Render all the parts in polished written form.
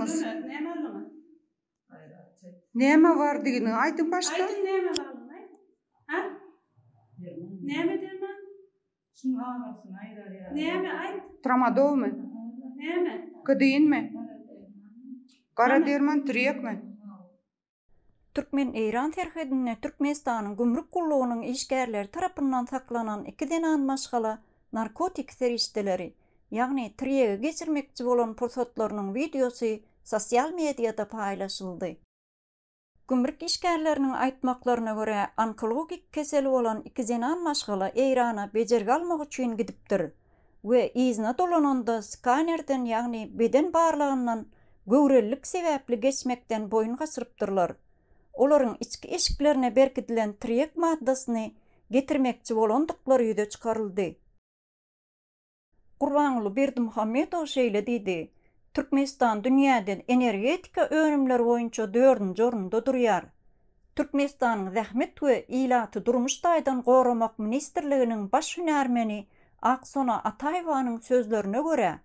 bağlığınız? Neme var digini aydın başta? Aydın neme bağlığın? Ha? Neme derman? Şunu ağlarsın aydın ya. Neme aydın? Tramadol mu? Neme? Kıdıyın mı? Kara derman triyek mi? Türkmen-İran terhedine Türkmenistan'ın gümrük kulluğunun işgärleri tarapından saklanan 2 denan maşgala narkotik serişteleri, yani triyege geçirmekçi bolan pursatlarynyň videosu sosial mediada paylaşyldy. Gümrük işgärleriniň aýtmaklaryna görä, onkologik keseli bolan 2 denan maşgala Eýrana bejergi almak üçin gidipdir we izine dolananda skanerden, yani beden barlygyndan göwrellik sebäpli geçmekden boyun gaçyrypdyrlar. Olaryň içki eşiklerine berkitilen triyek maddasyny getirmekçi bolandyklary ýüze çykaryldy. Gurbanuly Berdimuhammedow şeýle diýdi: Türkmenistan dünýäde energetika önümleri boýunça 4-nji orunda durýar. Türkmenistanyň Zähmet we ilaty durmuş daýdan goramak ministrliginiň baş hünärmeni Aksona Ataýewanyň sözlerine görä,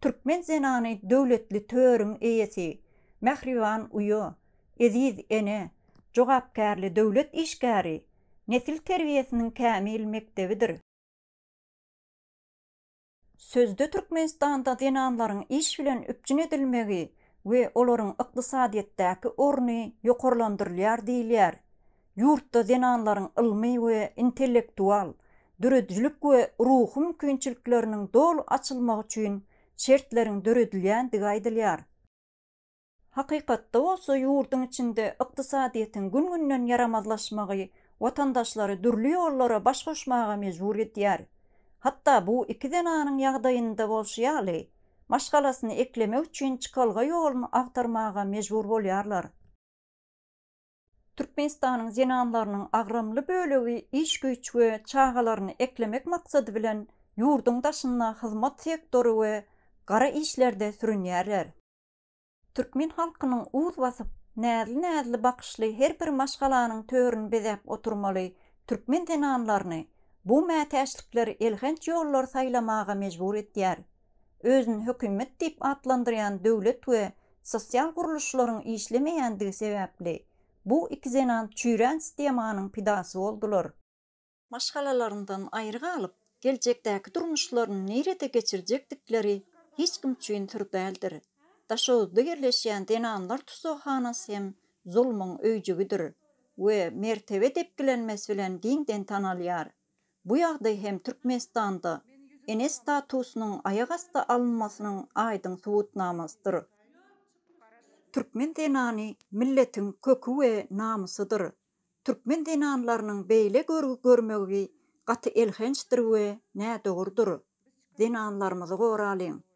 Türkmen zenany döwletli töwerüň eýesi Mähriban uýa, Eziz ene, jogapkärli döwlet işgäri, nesil terbiýesiniň kämil mektebidir. Sözde Türkmenistanda zenanlaryň iş bilen üpjün edilmegi we olaryň ykdysadyetdäki orny ýokarlandyrylýar diýilýär. Ýurtda zenanlaryň ilmi we intellektual, döredijlik we ruhy mümkinçilikleriniň dolu açylmagy üçin şertleriň döredilýändigi aýdylýar. Hakykatda bolsa ýurduň içinde ykdysadyetiň gün-günden yaramazlaşmagy watandaşlary dürli ýollara baş goşmaga mejbur edýär. Hatta bu 2 denanyň ýagdaýynda bolşýaly, maşgalasyny eklemek üçin çykalga ýoluny agtarmaga mejbur bolýarlar. Türkmenistanyň zenanlarynyň agramly bölegi iş güç we çağalaryny eklemek maksady bilen ýurduň daşyna hyzmat sektory we gara işlerde sürünýärler. Türkmen halkynyň uż basyp, näzli bakyşly her bir maşgalanyň töwerini bezäp oturmaly türkmen zenanlaryny bu mätäçlikleri elhenç ýollar saýlamaga mejbur etýär. Özüni hökümet diýip atlandyrýan döwlet we sosial guruluşlaryň işlemeýändigi sebäpli bu 2 zenan çüýren sistemanyň pidasy boldular. Maşgalalaryndan aýry galyp, geljekdäki durmuşlaryny nerede geçirjekdikleri hiç kim üçin sir däldir. Daşowda yerleşýän denanlar tusahanasy hem zulmyň öýjügidir we mertebe depkilenmesi bilen giňden tanalýar. Bu ýagdaý hem Türkmenistanda ene statusynyň aýak asty alınmasynyň aýdyn subutnamasydyr. Türkmen denany milletiň kökü we namysydyr. Türkmen denanlarynyň beýle görmegi gaty elhençdir we nädogurdur. Denanlarymyzy goralyň.